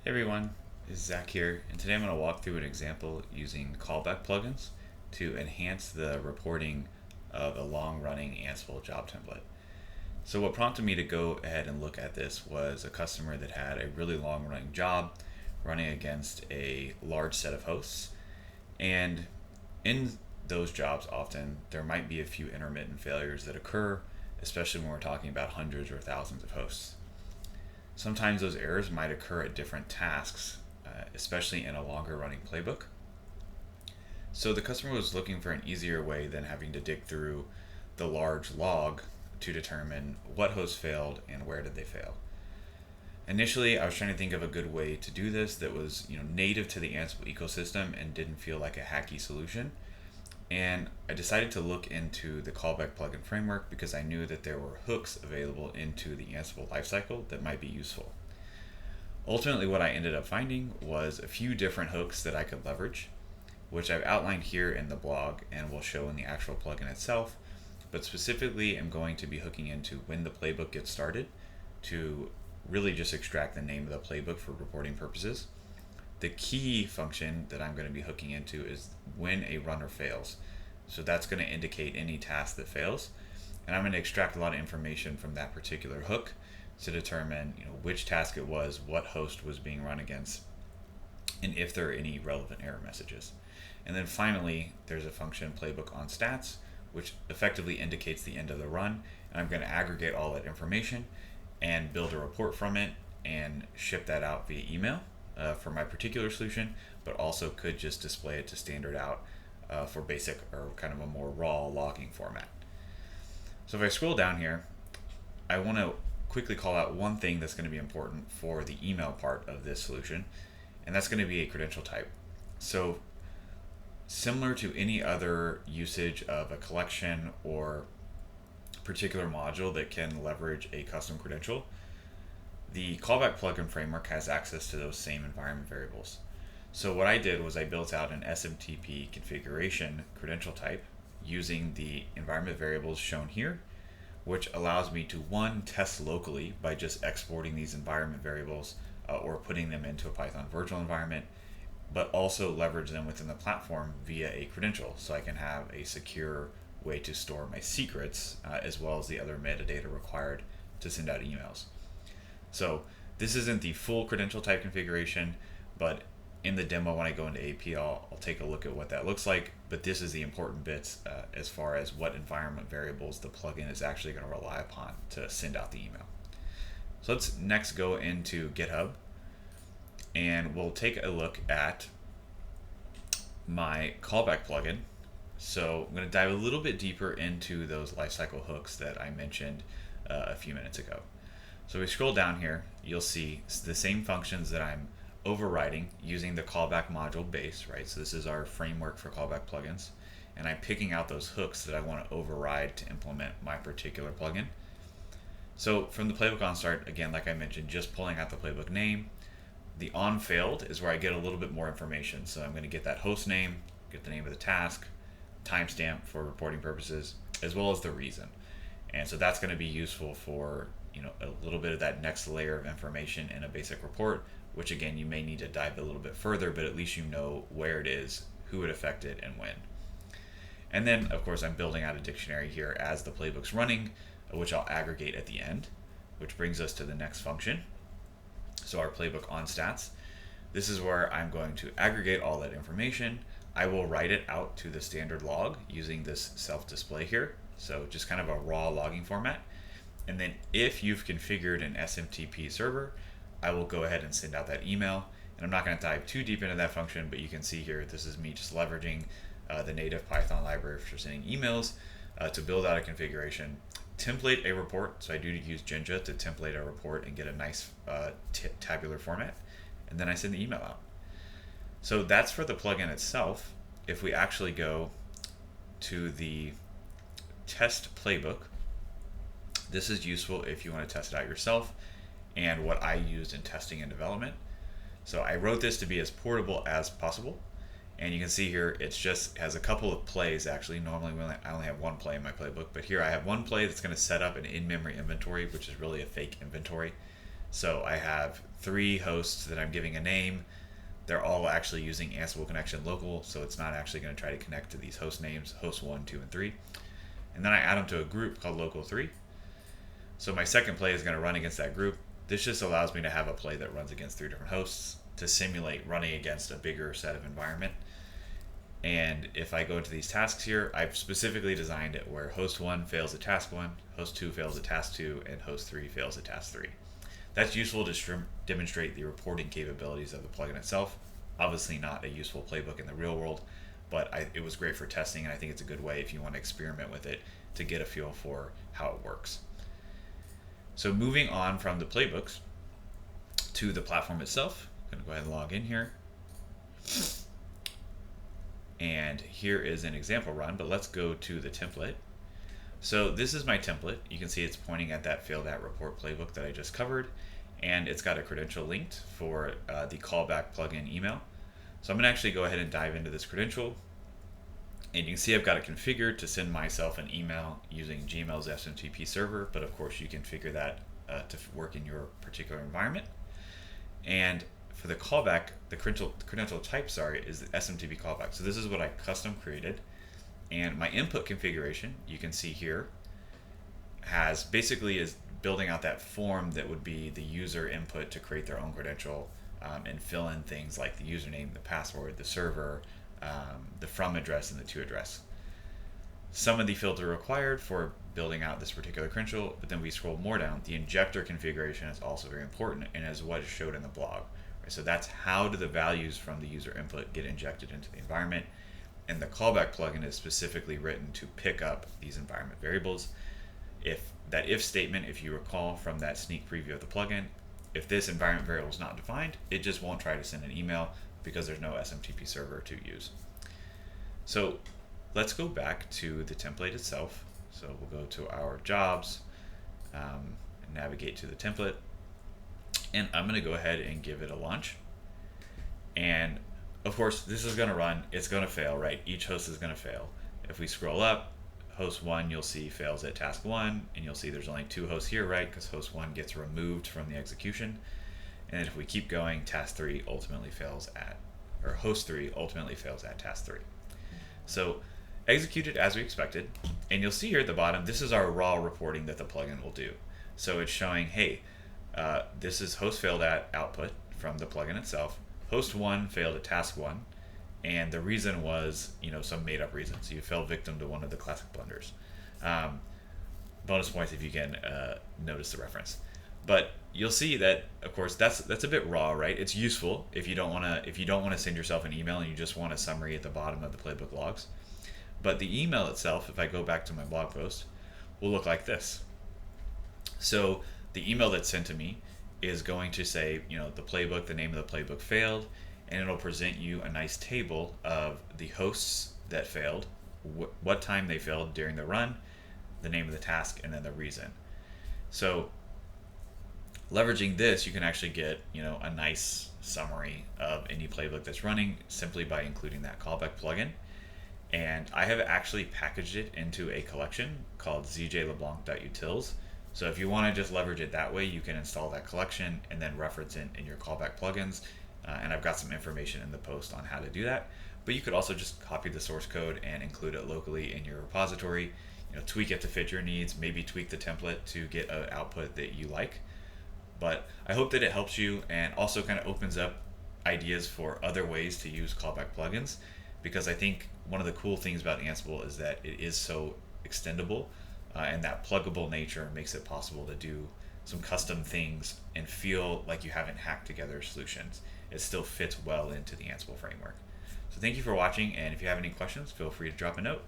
Hey everyone, it's Zach here, and today I'm going to walk through an example using callback plugins to enhance the reporting of a long-running Ansible job template. So what prompted me to go ahead and look at this was a customer that had a really long-running job running against a large set of hosts, and in those jobs often there might be a few intermittent failures that occur, especially when we're talking about hundreds or thousands of hosts. Sometimes those errors might occur at different tasks, especially in a longer running playbook. So the customer was looking for an easier way than having to dig through the large log to determine what hosts failed and where did they fail. Initially, I was trying to think of a good way to do this that was native to the Ansible ecosystem and didn't feel like a hacky solution. And I decided to look into the Callback Plugin framework because I knew that there were hooks available into the Ansible lifecycle that might be useful. Ultimately, what I ended up finding was a few different hooks that I could leverage, which I've outlined here in the blog and will show in the actual plugin itself. But specifically, I'm going to be hooking into when the playbook gets started to really just extract the name of the playbook for reporting purposes. The key function that I'm going to be hooking into is when a runner fails. So that's going to indicate any task that fails. And I'm going to extract a lot of information from that particular hook to determine which task it was, what host was being run against, and if there are any relevant error messages. And then finally, there's a function playbook on stats, which effectively indicates the end of the run. And I'm going to aggregate all that information and build a report from it and ship that out via email. For my particular solution, but also could just display it to standard out for basic or kind of a more raw logging format. So if I scroll down here, I want to quickly call out one thing that's going to be important for the email part of this solution, and that's going to be a credential type. So similar to any other usage of a collection or particular module that can leverage a custom credential, the Callback Plugin framework has access to those same environment variables. So what I did was I built out an SMTP configuration credential type using the environment variables shown here, which allows me to test locally by just exporting these environment variables or putting them into a Python virtual environment, but also leverage them within the platform via a credential so I can have a secure way to store my secrets as well as the other metadata required to send out emails. So this isn't the full credential type configuration, but in the demo when I go into AP, I'll take a look at what that looks like. But this is the important bits as far as what environment variables the plugin is actually going to rely upon to send out the email. So let's next go into GitHub, and we'll take a look at my callback plugin. So I'm going to dive a little bit deeper into those lifecycle hooks that I mentioned a few minutes ago. So we scroll down here, you'll see the same functions that I'm overriding using the callback module base, right? So this is our framework for callback plugins, and I'm picking out those hooks that I want to override to implement my particular plugin. So from the playbook on start, again, like I mentioned, just pulling out the playbook name. The on failed is where I get a little bit more information. So I'm going to get that host name, get the name of the task, timestamp for reporting purposes, as well as the reason. And so that's going to be useful for a little bit of that next layer of information in a basic report, which again, you may need to dive a little bit further, but at least you know where it is, who it affected, and when. And then, of course, I'm building out a dictionary here as the playbook's running, which I'll aggregate at the end, which brings us to the next function. So our playbook on stats. This is where I'm going to aggregate all that information. I will write it out to the standard log using this self-display here. So just kind of a raw logging format. And then if you've configured an SMTP server, I will go ahead and send out that email. And I'm not going to dive too deep into that function, but you can see here, this is me just leveraging the native Python library for sending emails to build out a configuration, template a report. So I do use Jinja to template a report and get a nice tabular format. And then I send the email out. So that's for the plugin itself. If we actually go to the Test Playbook, this is useful if you want to test it out yourself and what I used in testing and development. So I wrote this to be as portable as possible. And you can see here, it just has a couple of plays actually. Normally I only have one play in my playbook, but here I have one play that's going to set up an in-memory inventory, which is really a fake inventory. So I have 3 hosts that I'm giving a name. They're all actually using Ansible connection local, so it's not actually going to try to connect to these host names, host 1, 2, and 3. And then I add them to a group called local 3. So my second play is going to run against that group. This just allows me to have a play that runs against 3 different hosts to simulate running against a bigger set of environment. And if I go into these tasks here, I've specifically designed it where host 1 fails at task 1, host 2 fails at task 2, and host 3 fails at task 3. That's useful to demonstrate the reporting capabilities of the plugin itself. Obviously not a useful playbook in the real world, but it was great for testing, and I think it's a good way if you want to experiment with it to get a feel for how it works. So moving on from the playbooks to the platform itself, I'm going to go ahead and log in here. And here is an example run, but let's go to the template. So this is my template. You can see it's pointing at that failed at report playbook that I just covered, and it's got a credential linked for the callback plugin email. So I'm going to actually go ahead and dive into this credential, and you can see I've got it configured to send myself an email using Gmail's SMTP server, but of course you can configure that to work in your particular environment. And for the callback, the credential type, is the SMTP callback. So this is what I custom created. And my input configuration, you can see here, is building out that form that would be the user input to create their own credential and fill in things like the username, the password, the server, the from address, and the to address. Some of the filter required for building out this particular credential, but then we scroll more down. The injector configuration is also very important and is what is showed in the blog. Right? So that's how do the values from the user input get injected into the environment. And the callback plugin is specifically written to pick up these environment variables. If statement, if you recall from that sneak preview of the plugin, if this environment variable is not defined, it just won't try to send an email because there's no SMTP server to use. So let's go back to the template itself. So we'll go to our jobs, and navigate to the template, and I'm going to go ahead and give it a launch. And of course, this is going to run, it's going to fail, right? Each host is going to fail. If we scroll up, host 1 you'll see fails at task 1, and you'll see there's only 2 hosts here, right? Because host 1 gets removed from the execution. And if we keep going, task 3 ultimately fails at, or host 3 ultimately fails at task 3. So executed as we expected, and you'll see here at the bottom, this is our raw reporting that the plugin will do. So it's showing, hey, this is host failed at output from the plugin itself. Host 1 failed at task 1, and the reason was, some made-up reason. So you fell victim to one of the classic blunders. Bonus points if you can notice the reference. But you'll see that, of course, that's a bit raw, right? It's useful if you don't want to send yourself an email and you just want a summary at the bottom of the playbook logs. But the email itself, if I go back to my blog post, will look like this. So the email that's sent to me is going to say, the playbook, the name of the playbook failed, and it'll present you a nice table of the hosts that failed, what time they failed during the run, the name of the task, and then the reason. So leveraging this, you can actually get, a nice summary of any playbook that's running simply by including that callback plugin. And I have actually packaged it into a collection called zjleblanc.utils. So if you want to just leverage it that way, you can install that collection and then reference it in your callback plugins. And I've got some information in the post on how to do that. But you could also just copy the source code and include it locally in your repository, tweak it to fit your needs, maybe tweak the template to get an output that you like. But I hope that it helps you and also kind of opens up ideas for other ways to use callback plugins, because I think one of the cool things about Ansible is that it is so extendable, and that pluggable nature makes it possible to do some custom things and feel like you haven't hacked together solutions. It still fits well into the Ansible framework. So thank you for watching, and if you have any questions, feel free to drop a note.